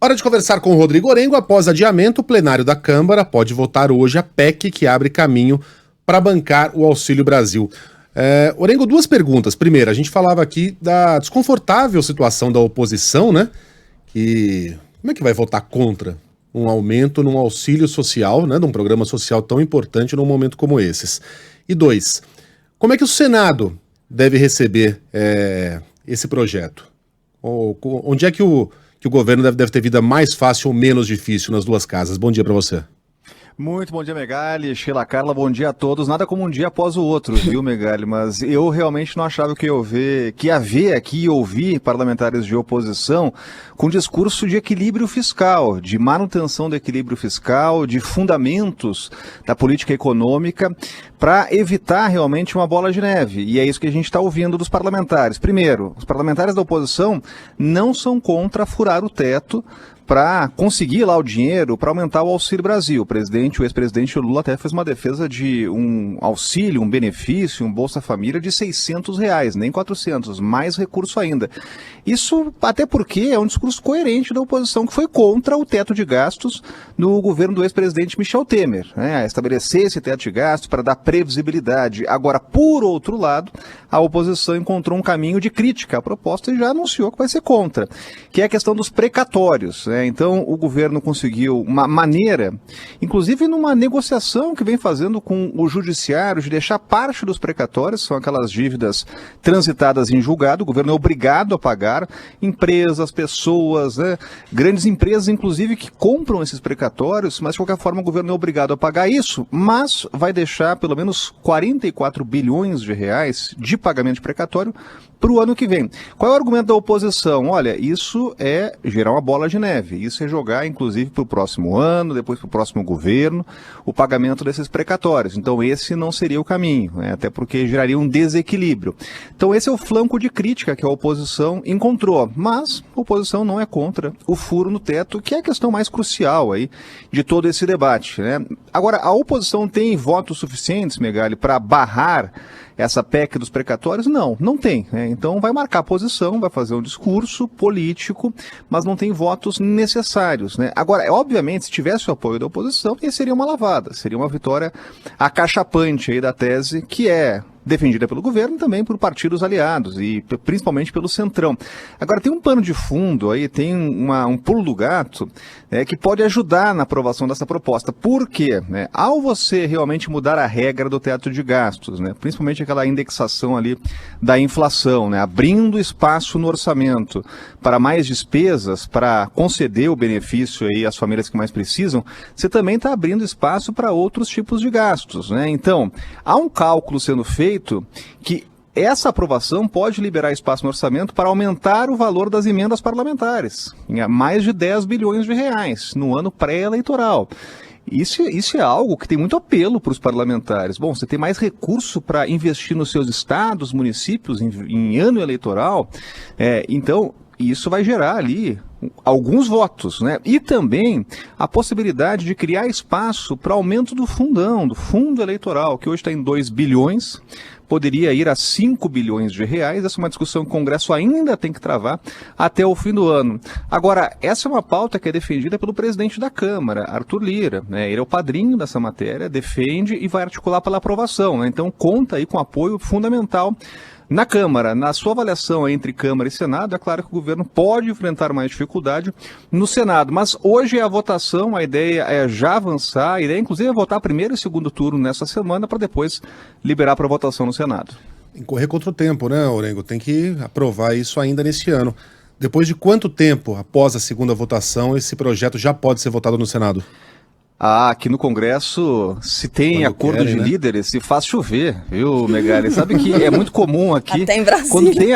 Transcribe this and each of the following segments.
Hora de conversar com o Rodrigo Orengo. Após adiamento, o plenário da Câmara pode votar hoje a PEC que abre caminho para bancar o Auxílio Brasil. Orengo, duas perguntas. Primeiro, a gente falava aqui da desconfortável situação da oposição, né? Como é que vai votar contra um aumento num auxílio social, né? Num programa social tão importante num momento como esses? E dois, como é que o Senado deve receber esse projeto? Onde é que o governo deve ter vida mais fácil ou menos difícil nas duas casas? Bom dia para você. Muito bom dia, Megali, Sheila, Carla, bom dia a todos. Nada como um dia após o outro, viu, Megali? Mas eu realmente não achava que ia ver aqui e ouvir parlamentares de oposição com discurso de equilíbrio fiscal, de manutenção do equilíbrio fiscal, de fundamentos da política econômica, para evitar realmente uma bola de neve. E é isso que a gente está ouvindo dos parlamentares. Primeiro, os parlamentares da oposição não são contra furar o teto para conseguir lá o dinheiro para aumentar o Auxílio Brasil. O ex-presidente Lula até fez uma defesa de um auxílio, um benefício, um Bolsa Família de R$600, nem 400, mais recurso ainda. Isso até porque é um discurso coerente da oposição que foi contra o teto de gastos no governo do ex-presidente Michel Temer, né? Estabelecer esse teto de gastos para dar previsibilidade. Agora, por outro lado, a oposição encontrou um caminho de crítica à proposta e já anunciou que vai ser contra, que é a questão dos precatórios. Então, o governo conseguiu uma maneira, inclusive numa negociação que vem fazendo com o judiciário, de deixar parte dos precatórios, são aquelas dívidas transitadas em julgado, o governo é obrigado a pagar, empresas, pessoas, grandes empresas, inclusive, que compram esses precatórios, mas de qualquer forma o governo é obrigado a pagar isso, mas vai deixar pelo menos 44 bilhões de reais de pagamento de precatório para o ano que vem. Qual é o argumento da oposição? Olha, isso é gerar uma bola de neve, isso é jogar, inclusive, para o próximo ano, depois para o próximo governo, o pagamento desses precatórios. Então, esse não seria o caminho, até porque geraria um desequilíbrio. Então, esse é o flanco de crítica que a oposição encontrou, mas a oposição não é contra o furo no teto, que é a questão mais crucial aí de todo esse debate, né? Agora, a oposição tem votos suficientes, Megali, para barrar essa PEC dos precatórios? Não tem. Então vai marcar a posição, vai fazer um discurso político, mas não tem votos necessários. Agora, obviamente, se tivesse o apoio da oposição, seria uma lavada, seria uma vitória acachapante aí da tese que é defendida pelo governo e também por partidos aliados e principalmente pelo Centrão. Agora, tem um pano de fundo aí, tem um pulo do gato que pode ajudar na aprovação dessa proposta. Por quê? Ao você realmente mudar a regra do teto de gastos, principalmente aquela indexação ali da inflação, abrindo espaço no orçamento para mais despesas, para conceder o benefício aí às famílias que mais precisam, você também está abrindo espaço para outros tipos de gastos. Então, há um cálculo sendo feito que essa aprovação pode liberar espaço no orçamento para aumentar o valor das emendas parlamentares, em mais de 10 bilhões de reais no ano pré-eleitoral. Isso é algo que tem muito apelo para os parlamentares. Bom, você tem mais recurso para investir nos seus estados, municípios, em ano eleitoral, então isso vai gerar ali alguns votos, E também a possibilidade de criar espaço para aumento do fundão, do fundo eleitoral, que hoje está em 2 bilhões, poderia ir a 5 bilhões de reais. Essa é uma discussão que o Congresso ainda tem que travar até o fim do ano. Agora, essa é uma pauta que é defendida pelo presidente da Câmara, Arthur Lira, Ele é o padrinho dessa matéria, defende e vai articular pela aprovação, Então conta aí com apoio fundamental na Câmara. Na sua avaliação entre Câmara e Senado, é claro que o governo pode enfrentar mais dificuldade no Senado, mas hoje é a votação, a ideia é já avançar, a ideia inclusive é votar primeiro e segundo turno nessa semana para depois liberar para votação no Senado. Tem que correr contra o tempo, né, Orengo? Tem que aprovar isso ainda nesse ano. Depois de quanto tempo, após a segunda votação, esse projeto já pode ser votado no Senado? Aqui no Congresso, se tem quando acordo querem, de líderes, se faz chover, viu, Megali? Sabe que é muito comum aqui. Até em Brasília. Quando tem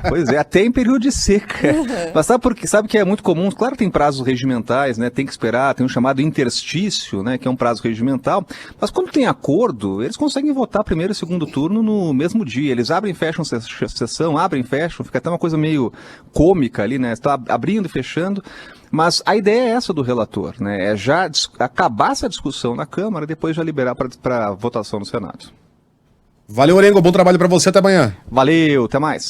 pois é, até em período de seca. Mas sabe que é muito comum? Claro que tem prazos regimentais, tem que esperar, tem um chamado interstício, que é um prazo regimental. Mas quando tem acordo, eles conseguem votar primeiro e segundo turno no mesmo dia. Eles abrem e fecham sessão, abrem e fecham, fica até uma coisa meio cômica ali, Está abrindo e fechando. Mas a ideia é essa do relator, é já acabar essa discussão na Câmara e depois já liberar para votação no Senado. Valeu, Orengo, bom trabalho para você, até amanhã. Valeu, até mais.